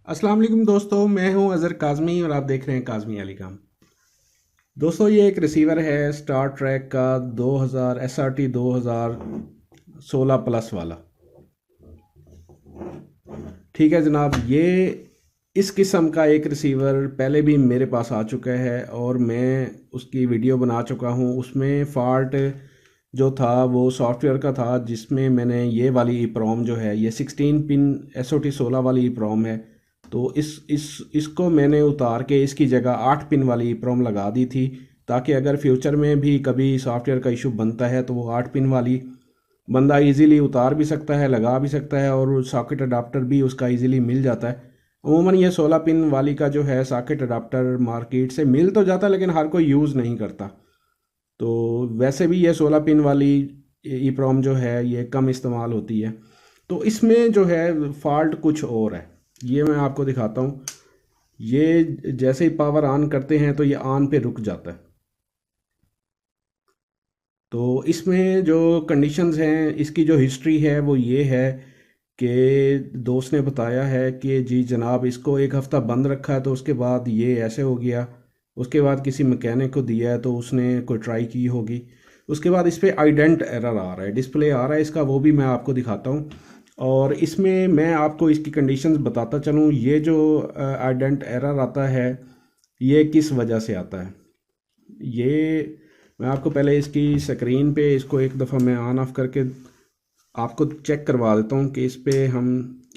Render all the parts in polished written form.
अस्सलाम वालेकुम दोस्तों, मैं हूं अज़हर काज़मी और आप देख रहे हैं काज़मी अली काम। दोस्तों, ये एक रिसीवर है स्टार ट्रैक का 2000 SRT 2016 प्लस वाला। ठीक है जनाब, ये इस किस्म का एक रिसीवर पहले भी मेरे पास आ चुका है और मैं उसकी वीडियो बना चुका हूं। उसमें फ़ॉल्ट जो था वो सॉफ्टवेयर का था, जिसमें मैंने ये वाली ईप्रोम जो है, ये 16 पिन SOT 16 वाली ईप्रोम है। तो इसको मैंने उतार के इसकी जगह 8 पिन वाली ईप्रोम लगा दी थी, ताकि अगर फ्यूचर में भी कभी सॉफ्टवेयर का इशू बनता है तो वो 8 पिन वाली बंदा इजीली उतार भी सकता है, लगा भी सकता है, और सॉकेट अडाप्टर भी उसका इजीली मिल जाता है। अमूमन ये 16 पिन वाली का जो है सॉकेट अडाप्टर मार्केट से मिल तो जाता है, लेकिन हर कोई यूज़ नहीं करता। तो वैसे भी ये 16 पिन वाली ई प्रोम जो है ये कम इस्तेमाल होती है। तो इसमें जो है फॉल्ट कुछ और है, ये मैं आपको दिखाता हूँ। ये जैसे ही पावर ऑन करते हैं तो ये ऑन पे रुक जाता है। तो इसमें जो कंडीशंस हैं, इसकी जो हिस्ट्री है वो ये है कि दोस्त ने बताया है कि जी जनाब, इसको एक हफ़्ता बंद रखा है तो उसके बाद ये ऐसे हो गया। उसके बाद किसी मैकेनिक को दिया है तो उसने कोई ट्राई की होगी। उसके बाद इस पर आइडेंट एरर आ रहा है, डिस्प्ले आ रहा है इसका, वो भी मैं आपको दिखाता हूँ। और इसमें मैं आपको इसकी कंडीशंस बताता चलूँ। ये जो आइडेंट एरर आता है, ये किस वजह से आता है, ये मैं आपको पहले इसकी स्क्रीन पे इसको एक दफ़ा मैं ऑन ऑफ करके आपको चेक करवा देता हूँ कि इस पे हम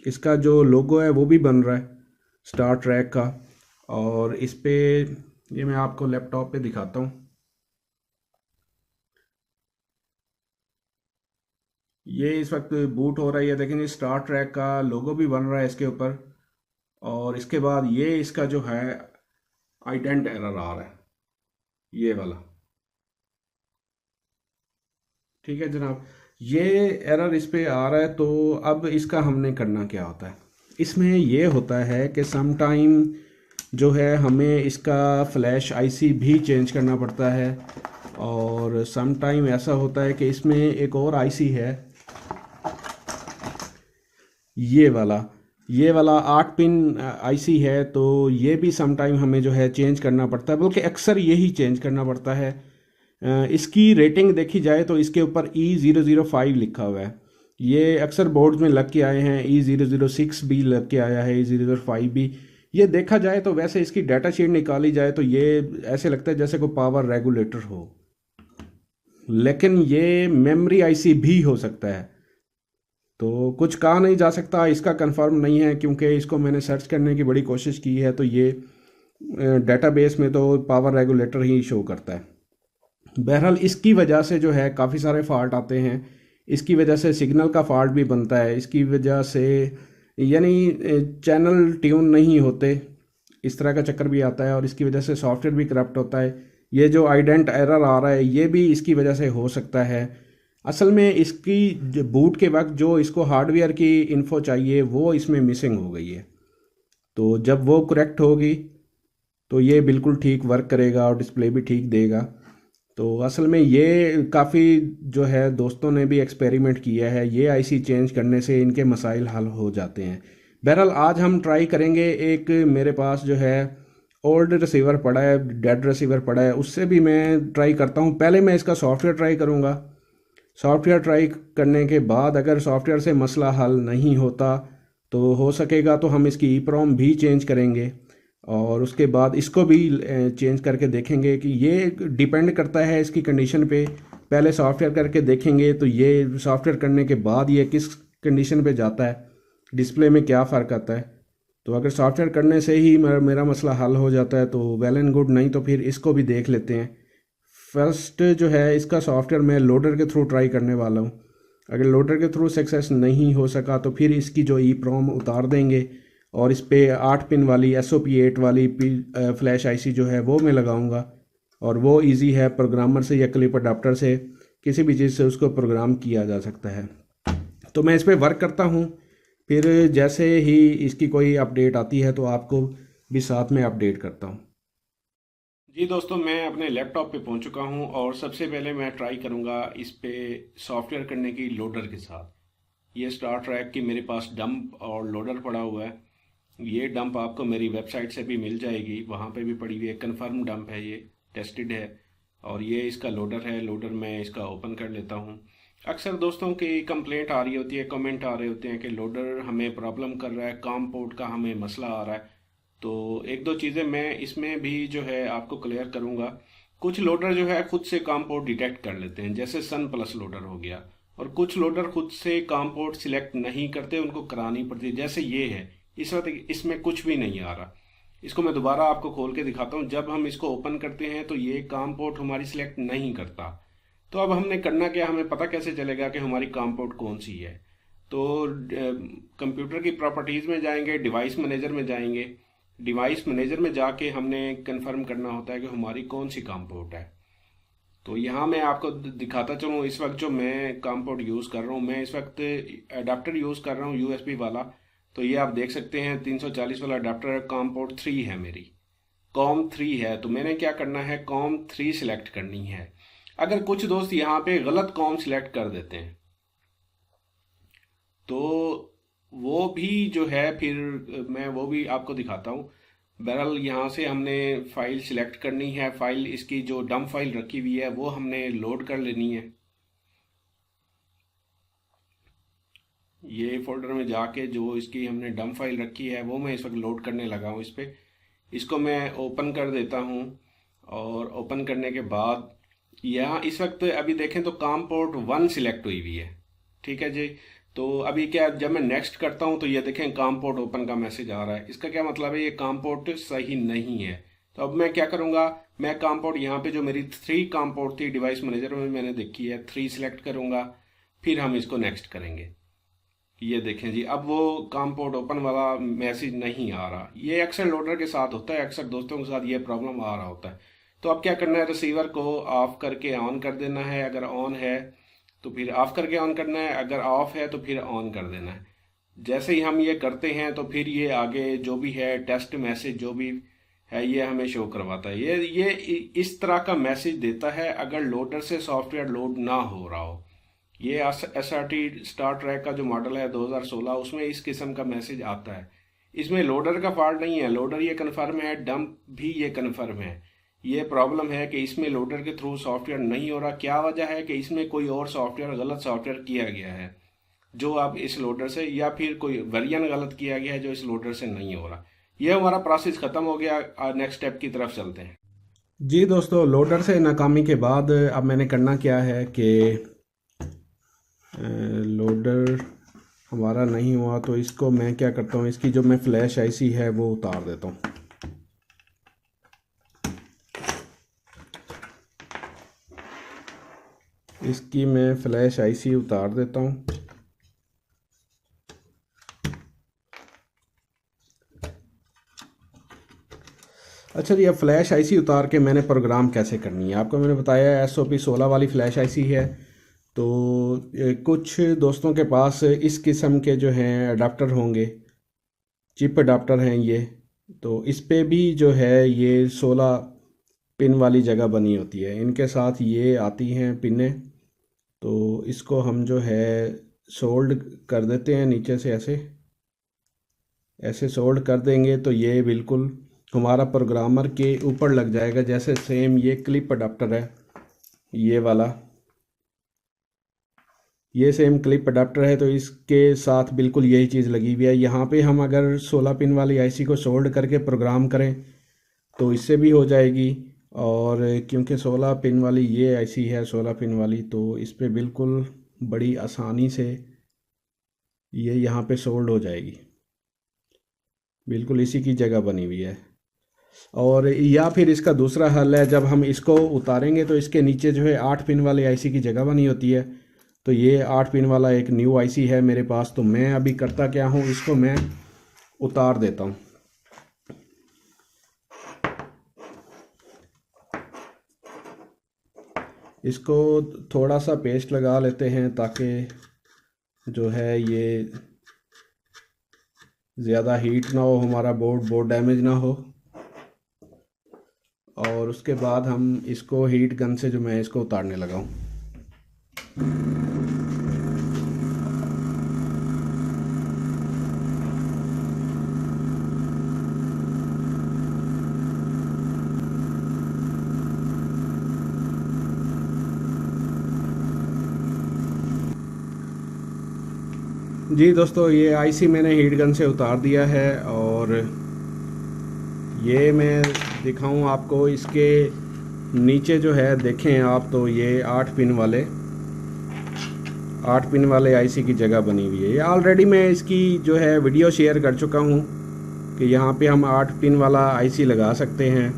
इसका जो लोगो है वो भी बन रहा है स्टार ट्रैक का। और इस पे ये मैं आपको लैपटॉप पे दिखाता हूँ। ये इस वक्त बूट हो रहा है, ये देखेंगे स्टार ट्रैक का लोगो भी बन रहा है इसके ऊपर। और इसके बाद ये इसका जो है आइडेंट एरर आ रहा है, ये वाला। ठीक है जनाब, ये एरर इस पे आ रहा है। तो अब इसका हमने करना क्या होता है, इसमें ये होता है कि सम टाइम जो है हमें इसका फ्लैश आईसी भी चेंज करना पड़ता है। और सम टाइम ऐसा होता है कि इसमें एक और आईसी है, ये वाला 8 पिन आईसी है। तो ये भी सम टाइम हमें जो है चेंज करना पड़ता है, बल्कि अक्सर यही चेंज करना पड़ता है। इसकी रेटिंग देखी जाए तो इसके ऊपर E005 लिखा हुआ है। ये अक्सर बोर्ड्स में लग के आए हैं, E006 भी लग के आया है, E005 भी। ये देखा जाए तो वैसे इसकी डाटा शीट निकाली जाए तो ये ऐसे लगता है जैसे कोई पावर रेगुलेटर हो, लेकिन ये मेमोरी आईसी भी हो सकता है। तो कुछ कहा नहीं जा सकता, इसका कंफर्म नहीं है, क्योंकि इसको मैंने सर्च करने की बड़ी कोशिश की है तो ये डेटाबेस में तो पावर रेगुलेटर ही शो करता है। बहरहाल इसकी वजह से जो है काफ़ी सारे फॉल्ट आते हैं। इसकी वजह से सिग्नल का फॉल्ट भी बनता है, इसकी वजह से यानी चैनल ट्यून नहीं होते, इस तरह का चक्कर भी आता है। और इसकी वजह से सॉफ्टवेयर भी करप्ट होता है। ये जो आइडेंट एरर आ रहा है ये भी इसकी वजह से हो सकता है। असल में इसकी बूट के वक्त जो इसको हार्डवेयर की इन्फो चाहिए वो इसमें मिसिंग हो गई है। तो जब वो करेक्ट होगी तो ये बिल्कुल ठीक वर्क करेगा और डिस्प्ले भी ठीक देगा। तो असल में ये काफ़ी जो है दोस्तों ने भी एक्सपेरिमेंट किया है, ये आईसी चेंज करने से इनके मसाइल हल हो जाते हैं। बहरहाल आज हम ट्राई करेंगे, एक मेरे पास जो है ओल्ड रिसीवर पड़ा है, डेड रिसीवर पड़ा है, उससे भी मैं ट्राई करता हूँ। पहले मैं इसका सॉफ्टवेयर ट्राई करूँगा। सॉफ्टवेयर ट्राई करने के बाद अगर सॉफ्टवेयर से मसला हल नहीं होता तो हो सकेगा तो हम इसकी EEPROM भी चेंज करेंगे, और उसके बाद इसको भी चेंज करके देखेंगे। कि ये डिपेंड करता है इसकी कंडीशन पे। पहले सॉफ्टवेयर करके देखेंगे तो ये सॉफ्टवेयर करने के बाद ये किस कंडीशन पे जाता है, डिस्प्ले में क्या फ़र्क आता है। तो अगर सॉफ्टवेयर करने से ही मेरा मसला हल हो जाता है तो वेल एंड गुड, नहीं तो फिर इसको भी देख लेते हैं। फर्स्ट जो है इसका सॉफ्टवेयर मैं लोडर के थ्रू ट्राई करने वाला हूँ। अगर लोडर के थ्रू सक्सेस नहीं हो सका तो फिर इसकी जो EEPROM उतार देंगे और इस पे 8 पिन वाली SOP8 वाली फ्लैश आईसी जो है वो मैं लगाऊंगा। और वो इजी है, प्रोग्रामर से या क्लिप अडाप्टर से किसी भी चीज़ से उसको प्रोग्राम किया जा सकता है। तो मैं इस पे वर्क करता हूँ, फिर जैसे ही इसकी कोई अपडेट आती है तो आपको भी साथ में अपडेट करता हूँ। जी दोस्तों, मैं अपने लैपटॉप पे पहुंच चुका हूं और सबसे पहले मैं ट्राई करूंगा इस पे सॉफ्टवेयर करने की लोडर के साथ। ये स्टार ट्रैक की मेरे पास डंप और लोडर पड़ा हुआ है। ये डंप आपको मेरी वेबसाइट से भी मिल जाएगी, वहाँ पे भी पड़ी हुई है, कंफर्म डंप है, ये टेस्टेड है। और ये इसका लोडर है, लोडर मैं इसका ओपन कर लेता हूँ। अक्सर दोस्तों की कंप्लेंट आ रही होती है, कमेंट आ रहे होते हैं कि लोडर हमें प्रॉब्लम कर रहा है, काम पोर्ट का हमें मसला आ रहा है। तो एक दो चीज़ें मैं इसमें भी जो है आपको क्लियर करूँगा। कुछ लोडर जो है खुद से काम पोर्ट डिटेक्ट कर लेते हैं, जैसे सन प्लस लोडर हो गया। और कुछ लोडर खुद से काम पोर्ट सिलेक्ट नहीं करते, उनको करानी पड़ती है, जैसे ये है। इस वक्त इसमें कुछ भी नहीं आ रहा। इसको मैं दोबारा आपको खोल के दिखाता हूँ। जब हम इसको ओपन करते हैं तो ये काम पोर्ट हमारी सिलेक्ट नहीं करता। तो अब हमने करना क्या, हमें पता कैसे चलेगा कि हमारी काम पोर्ट कौन सी है। तो कंप्यूटर की प्रॉपर्टीज़ में जाएंगे, डिवाइस मैनेजर में जाएंगे। डिवाइस मैनेजर में जाके हमने कंफर्म करना होता है कि हमारी कौन सी काम पोर्ट है। तो यहाँ मैं आपको दिखाता चलूँ, इस वक्त जो मैं काम पोर्ट यूज़ कर रहा हूँ, मैं इस वक्त अडाप्टर यूज़ कर रहा हूँ यूएसबी वाला। तो ये आप देख सकते हैं 340 वाला अडाप्टर है, कॉम पोर्ट 3 है मेरी, कॉम 3 है। तो मैंने क्या करना है, कॉम 3 सिलेक्ट करनी है। अगर कुछ दोस्त यहाँ पे गलत कॉम सिलेक्ट कर देते हैं तो वो भी जो है फिर मैं वो भी आपको दिखाता हूँ। बहरहाल यहाँ से हमने फाइल सिलेक्ट करनी है, फाइल इसकी जो डंप फाइल रखी हुई है वो हमने लोड कर लेनी है। ये फोल्डर में जाके जो इसकी हमने डंप फाइल रखी है वो मैं इस वक्त लोड करने लगा हूँ इस पर। इसको मैं ओपन कर देता हूँ। और ओपन करने के बाद यहाँ इस वक्त अभी देखें तो काम पोर्ट 1 सिलेक्ट हुई हुई है। ठीक है जी। तो अभी क्या, जब मैं नेक्स्ट करता हूँ तो ये देखें काम पोर्ट ओपन का मैसेज आ रहा है। इसका क्या मतलब है, ये काम पोर्ट सही नहीं है। तो अब मैं क्या करूँगा, मैं काम पोर्ट यहाँ पे जो मेरी 3 काम पोर्ट थी डिवाइस मैनेजर में मैंने देखी है, 3 सिलेक्ट करूँगा। फिर हम इसको नेक्स्ट करेंगे। ये देखें जी, अब वो काम पोर्ट ओपन वाला मैसेज नहीं आ रहा। ये अक्सर लोडर के साथ होता है, अक्सर दोस्तों के साथ ये प्रॉब्लम आ रहा होता है। तो अब क्या करना है, रिसीवर को ऑफ करके ऑन कर देना है। अगर ऑन है तो फिर ऑफ करके ऑन करना है, अगर ऑफ है तो फिर ऑन कर देना है। जैसे ही हम ये करते हैं तो फिर ये आगे जो भी है टेस्ट मैसेज जो भी है ये हमें शो करवाता है। ये इस तरह का मैसेज देता है अगर लोडर से सॉफ्टवेयर लोड ना हो रहा हो। ये SRT स्टार ट्रैक का जो मॉडल है 2016 उसमें इस किस्म का मैसेज आता है। इसमें लोडर का फॉल्ट नहीं है, लोडर ये कन्फर्म है, डंप भी ये कन्फर्म है। ये प्रॉब्लम है कि इसमें लोडर के थ्रू सॉफ्टवेयर नहीं हो रहा। क्या वजह है कि इसमें कोई और सॉफ्टवेयर, गलत सॉफ्टवेयर किया गया है जो अब इस लोडर से, या फिर कोई वर्जन गलत किया गया है जो इस लोडर से नहीं हो रहा। ये हमारा प्रोसेस ख़त्म हो गया। नेक्स्ट स्टेप की तरफ चलते हैं। जी दोस्तों, लोडर से नाकामी के बाद अब मैंने करना क्या है कि लोडर हमारा नहीं हुआ तो इसको मैं क्या करता हूँ, इसकी जो मैं फ्लैश आईसी है वो उतार देता हूँ। इसकी मैं फ्लैश आईसी उतार देता हूँ। अच्छा जी, अब फ्लैश आईसी उतार के मैंने प्रोग्राम कैसे करनी है आपको मैंने बताया। SOP 16 वाली फ्लैश आईसी है। तो कुछ दोस्तों के पास इस किस्म के जो हैं अडाप्टर होंगे, चिप अडाप्टर हैं ये। तो इस पे भी जो है ये 16 पिन वाली जगह बनी होती है, इनके साथ ये आती हैं पिनें। तो इसको हम जो है सोल्ड कर देते हैं नीचे से, ऐसे ऐसे सोल्ड कर देंगे तो ये बिल्कुल हमारा प्रोग्रामर के ऊपर लग जाएगा। जैसे सेम ये क्लिप अडाप्टर है, ये वाला, ये सेम क्लिप अडाप्टर है तो इसके साथ बिल्कुल यही चीज़ लगी हुई है। यहाँ पे हम अगर 16 पिन वाली आईसी को सोल्ड करके प्रोग्राम करें तो इससे भी हो जाएगी। और क्योंकि 16 पिन वाली ये आईसी है 16 पिन वाली, तो इस पर बिल्कुल बड़ी आसानी से ये यहाँ पे सोल्ड हो जाएगी, बिल्कुल इसी की जगह बनी हुई है। और या फिर इसका दूसरा हल है, जब हम इसको उतारेंगे तो इसके नीचे जो है 8 पिन वाली आईसी की जगह बनी होती है। तो ये 8 पिन वाला एक न्यू आईसी है मेरे पास। तो मैं अभी करता क्या हूँ, इसको मैं उतार देता हूँ। इसको थोड़ा सा पेस्ट लगा लेते हैं ताकि जो है ये ज़्यादा हीट ना हो, हमारा बोर्ड डैमेज ना हो। और उसके बाद हम इसको हीट गन से जो मैं इसको उतारने लगा हूँ। जी दोस्तों, ये आईसी मैंने हीट गन से उतार दिया है और ये मैं दिखाऊं आपको। इसके नीचे जो है देखें आप, तो ये 8 पिन वाले आईसी की जगह बनी हुई है। ये ऑलरेडी मैं इसकी जो है वीडियो शेयर कर चुका हूँ कि यहाँ पे हम 8 पिन वाला आईसी लगा सकते हैं।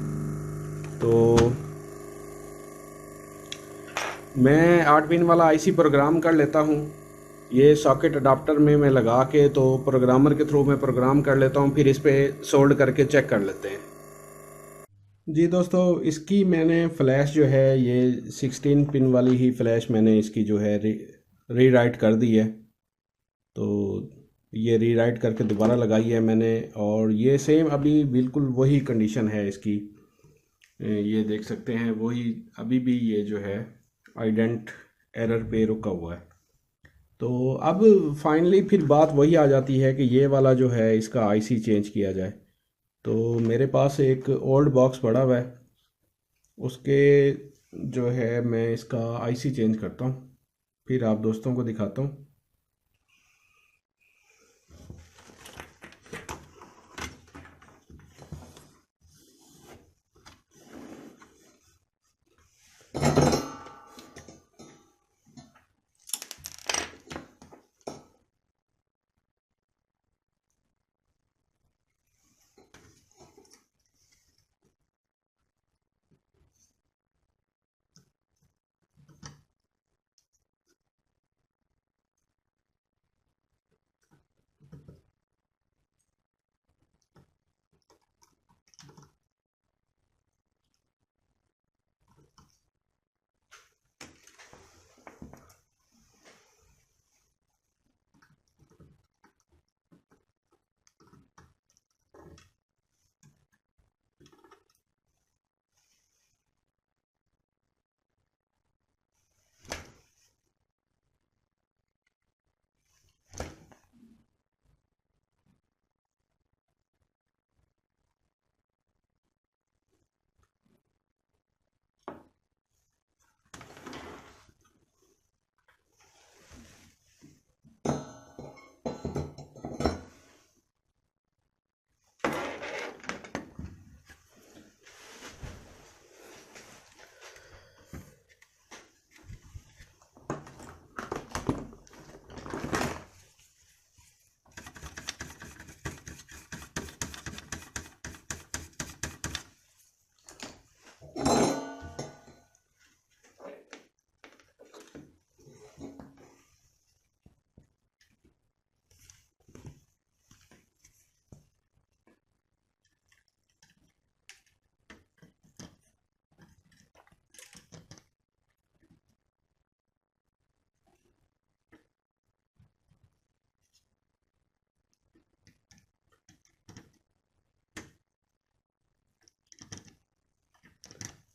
तो मैं 8 पिन वाला आईसी प्रोग्राम कर लेता हूँ। ये सॉकेट अडाप्टर में मैं लगा के, तो प्रोग्रामर के थ्रू मैं प्रोग्राम कर लेता हूँ, फिर इस पे सोल्ड करके चेक कर लेते हैं। जी दोस्तों, इसकी मैंने फ़्लैश जो है ये 16 पिन वाली ही फ़्लैश मैंने इसकी जो है री राइट कर दी है। तो ये री राइट करके दोबारा लगाई है मैंने, और ये सेम अभी बिल्कुल वही कंडीशन है इसकी। ये देख सकते हैं वही, अभी भी ये जो है आइडेंट एरर पे रुका हुआ है। तो अब फाइनली फिर बात वही आ जाती है कि ये वाला जो है इसका आईसी चेंज किया जाए। तो मेरे पास एक ओल्ड बॉक्स पड़ा हुआ है, उसके जो है मैं इसका आईसी चेंज करता हूँ, फिर आप दोस्तों को दिखाता हूँ।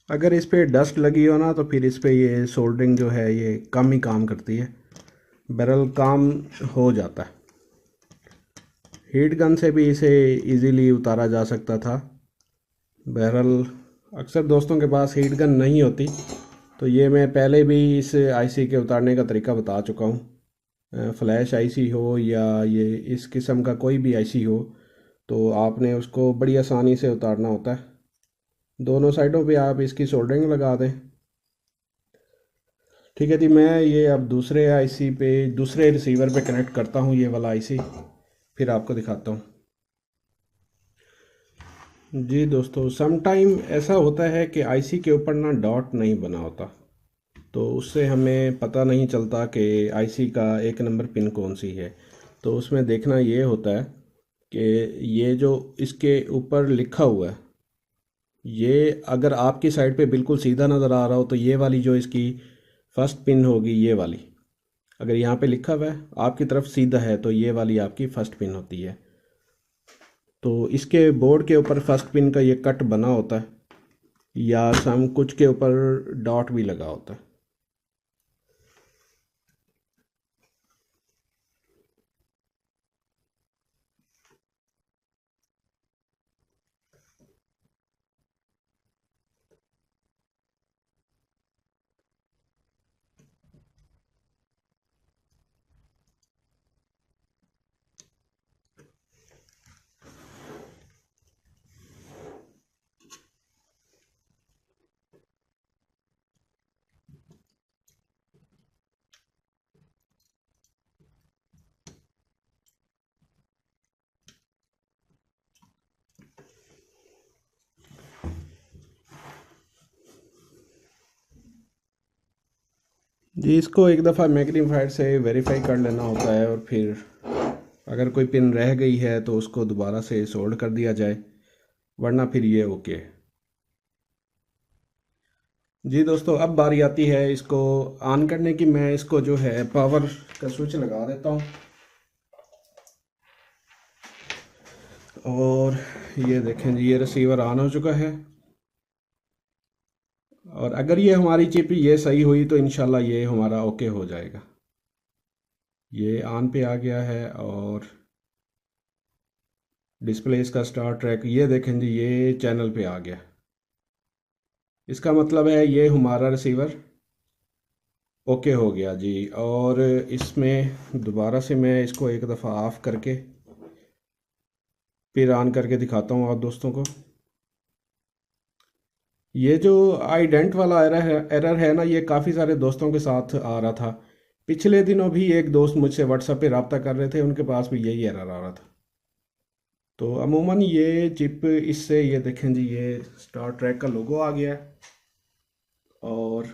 अगर इस पे डस्ट लगी हो ना, तो फिर इस पे ये सोल्डरिंग जो है ये कम ही काम करती है, बैरल काम हो जाता है। हीट गन से भी इसे इजीली उतारा जा सकता था। बहरहाल अक्सर दोस्तों के पास हीट गन नहीं होती, तो ये मैं पहले भी इस आईसी के उतारने का तरीका बता चुका हूँ। फ्लैश आईसी हो या ये इस किस्म का कोई भी आईसी हो, तो आपने उसको बड़ी आसानी से उतारना होता है। दोनों साइडों पे आप इसकी सोल्डरिंग लगा दें। ठीक है जी, मैं ये अब दूसरे आईसी पे, दूसरे रिसीवर पे कनेक्ट करता हूँ ये वाला आईसी, फिर आपको दिखाता हूँ। जी दोस्तों, सम टाइम ऐसा होता है कि आईसी के ऊपर ना डॉट नहीं बना होता, तो उससे हमें पता नहीं चलता कि आईसी का एक नंबर पिन कौन सी है। तो उसमें देखना ये होता है कि ये जो इसके ऊपर लिखा हुआ है, ये अगर आपकी साइड पे बिल्कुल सीधा नज़र आ रहा हो, तो ये वाली जो इसकी फर्स्ट पिन होगी, ये वाली अगर यहाँ पे लिखा हुआ है आपकी तरफ सीधा है, तो ये वाली आपकी फर्स्ट पिन होती है। तो इसके बोर्ड के ऊपर फर्स्ट पिन का ये कट बना होता है, या सम कुछ के ऊपर डॉट भी लगा होता है। जी इसको एक दफ़ा मैग्नीफायर से वेरीफाई कर लेना होता है, और फिर अगर कोई पिन रह गई है तो उसको दोबारा से सोल्ड कर दिया जाए, वरना फिर ये ओके है। जी दोस्तों, अब बारी आती है इसको ऑन करने की। मैं इसको जो है पावर का स्विच लगा देता हूँ, और ये देखें जी, ये रिसीवर ऑन हो चुका है। और अगर ये हमारी चिप ये सही हुई तो इंशाल्लाह ये हमारा ओके हो जाएगा। ये ऑन पे आ गया है, और डिस्प्ले इसका स्टार ट्रैक ये देखें जी, ये चैनल पे आ गया। इसका मतलब है ये हमारा रिसीवर ओके हो गया जी। और इसमें दोबारा से मैं इसको एक दफ़ा ऑफ़ करके फिर ऑन करके दिखाता हूँ आप दोस्तों को। ये जो आइडेंट वाला एरर है ना, ये काफ़ी सारे दोस्तों के साथ आ रहा था। पिछले दिनों भी एक दोस्त मुझसे व्हाट्सएप पे रब्ता कर रहे थे, उनके पास भी यही एरर आ रहा था। तो अमूमन ये चिप इससे, ये देखें जी, ये स्टार ट्रैक का लोगो आ गया है, और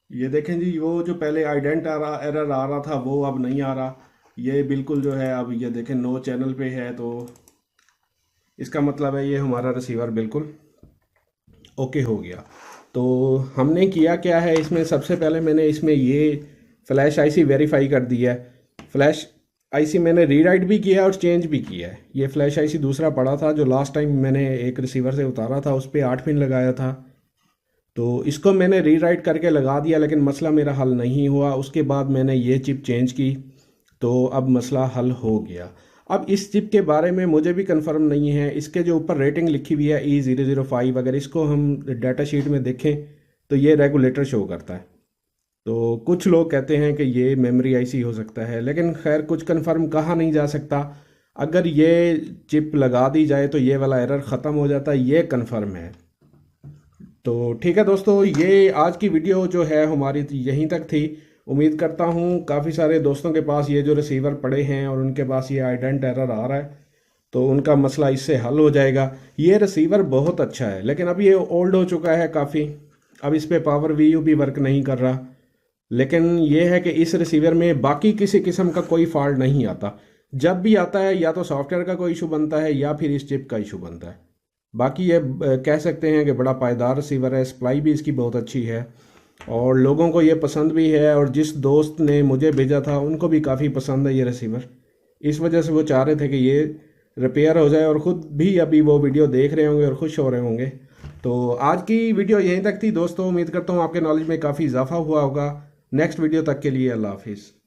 ये देखें जी, वो जो पहले आइडेंट एरर आ रहा था वो अब नहीं आ रहा। ये बिल्कुल जो है, अब ये देखें नो चैनल पे है, तो इसका मतलब है ये हमारा रिसीवर बिल्कुल ओके हो गया। तो हमने किया क्या है इसमें, सबसे पहले मैंने इसमें ये फ्लैश आईसी वेरीफाई कर दिया है। फ्लैश आईसी मैंने रीराइट भी किया और चेंज भी किया है। ये फ्लैश आईसी दूसरा पड़ा था जो लास्ट टाइम मैंने एक रिसीवर से उतारा था, उस पर 8 पिन लगाया था। तो इसको मैंने रीराइट करके लगा दिया, लेकिन मसला मेरा हल नहीं हुआ। उसके बाद मैंने ये चिप चेंज की, तो अब मसला हल हो गया। अब इस चिप के बारे में मुझे भी कंफर्म नहीं है। इसके जो ऊपर रेटिंग लिखी हुई है E005, अगर इसको हम डाटा शीट में देखें तो ये रेगुलेटर शो करता है। तो कुछ लोग कहते हैं कि ये मेमोरी आईसी हो सकता है, लेकिन खैर कुछ कंफर्म कहा नहीं जा सकता। अगर ये चिप लगा दी जाए तो ये वाला एरर ख़त्म हो जाता है, ये कंफर्म है। तो ठीक है दोस्तों, ये आज की वीडियो जो है हमारी यहीं तक थी। उम्मीद करता हूँ काफ़ी सारे दोस्तों के पास ये जो रिसीवर पड़े हैं और उनके पास ये आइडेंट एरर आ रहा है, तो उनका मसला इससे हल हो जाएगा। ये रिसीवर बहुत अच्छा है, लेकिन अब ये ओल्ड हो चुका है काफ़ी। अब इस पर पावर वीयू भी वर्क नहीं कर रहा। लेकिन ये है कि इस रिसीवर में बाकी किसी किस्म का कोई फॉल्ट नहीं आता। जब भी आता है या तो सॉफ्टवेयर का कोई इशू बनता है या फिर इस चिप का इशू बनता है। बाकी ये कह सकते हैं कि बड़ा पायदार रिसीवर है, सप्लाई भी इसकी बहुत अच्छी है, और लोगों को ये पसंद भी है। और जिस दोस्त ने मुझे भेजा था उनको भी काफ़ी पसंद है ये रिसीवर। इस वजह से वो चाह रहे थे कि ये रिपेयर हो जाए, और ख़ुद भी अभी वो वीडियो देख रहे होंगे और खुश हो रहे होंगे। तो आज की वीडियो यहीं तक थी दोस्तों। उम्मीद करता हूँ आपके नॉलेज में काफ़ी इजाफा हुआ होगा। नेक्स्ट वीडियो तक के लिए अल्लाह हाफिज़।